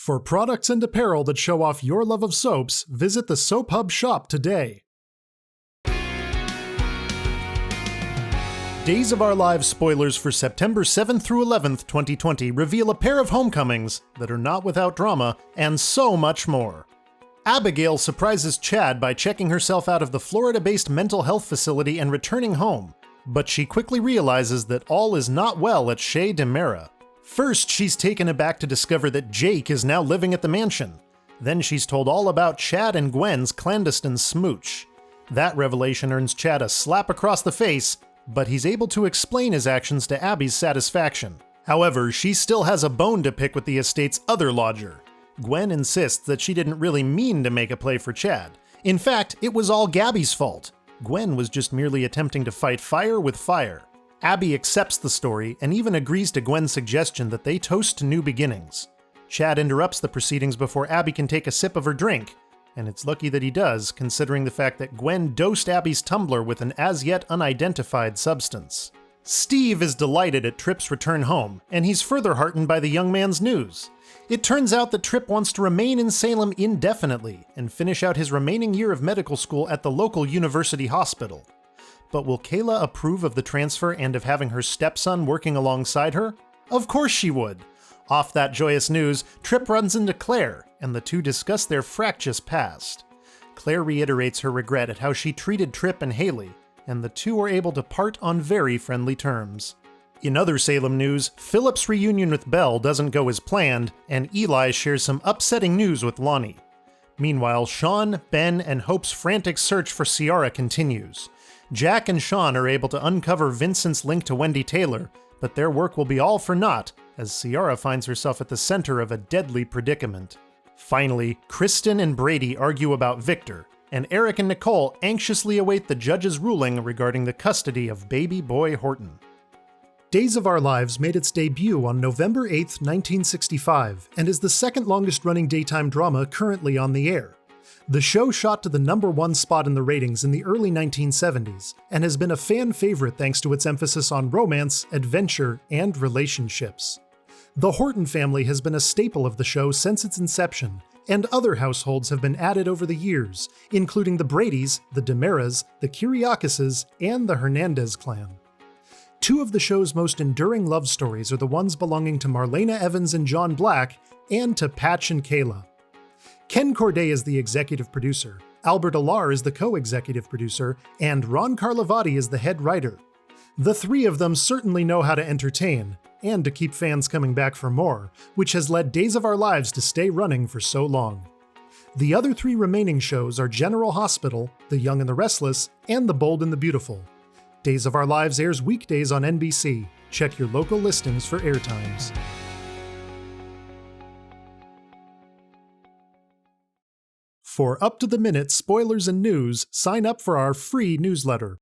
For products and apparel that show off your love of soaps, visit the Soap Hub shop today. Days of Our Lives spoilers for September 7th through 11th, 2020 reveal a pair of homecomings that are not without drama, and so much more. Abigail surprises Chad by checking herself out of the Florida-based mental health facility and returning home, but she quickly realizes that all is not well at Chez DeMera. First, she's taken aback to discover that Jake is now living at the mansion. Then she's told all about Chad and Gwen's clandestine smooch. That revelation earns Chad a slap across the face, but he's able to explain his actions to Abby's satisfaction. However, she still has a bone to pick with the estate's other lodger. Gwen insists that she didn't really mean to make a play for Chad. In fact, it was all Gabby's fault. Gwen was just merely attempting to fight fire with fire. Abby accepts the story and even agrees to Gwen's suggestion that they toast to new beginnings. Chad interrupts the proceedings before Abby can take a sip of her drink, and it's lucky that he does, considering the fact that Gwen dosed Abby's tumbler with an as-yet unidentified substance. Steve is delighted at Tripp's return home, and he's further heartened by the young man's news. It turns out that Tripp wants to remain in Salem indefinitely and finish out his remaining year of medical school at the local university hospital. But will Kayla approve of the transfer and of having her stepson working alongside her? Of course she would! Off that joyous news, Tripp runs into Claire, and the two discuss their fractious past. Claire reiterates her regret at how she treated Tripp and Haley, and the two are able to part on very friendly terms. In other Salem news, Philip's reunion with Belle doesn't go as planned, and Eli shares some upsetting news with Lonnie. Meanwhile, Sean, Ben, and Hope's frantic search for Ciara continues. Jack and Sean are able to uncover Vincent's link to Wendy Taylor, but their work will be all for naught, as Ciara finds herself at the center of a deadly predicament. Finally, Kristen and Brady argue about Victor, and Eric and Nicole anxiously await the judge's ruling regarding the custody of baby boy Horton. Days of Our Lives made its debut on November 8, 1965, and is the second longest running daytime drama currently on the air. The show shot to the #1 spot in the ratings in the early 1970s, and has been a fan favorite thanks to its emphasis on romance, adventure, and relationships. The Horton family has been a staple of the show since its inception, and other households have been added over the years, including the Bradys, the DeMeras, the Kiriakises, and the Hernandez clan. Two of the show's most enduring love stories are the ones belonging to Marlena Evans and John Black, and to Patch and Kayla. Ken Corday is the executive producer, Albert Alar is the co-executive producer, and Ron Carlivati is the head writer. The three of them certainly know how to entertain, and to keep fans coming back for more, which has led Days of Our Lives to stay running for so long. The other three remaining shows are General Hospital, The Young and the Restless, and The Bold and the Beautiful. Days of Our Lives airs weekdays on NBC. Check your local listings for airtimes. For up-to-the-minute spoilers and news, sign up for our free newsletter.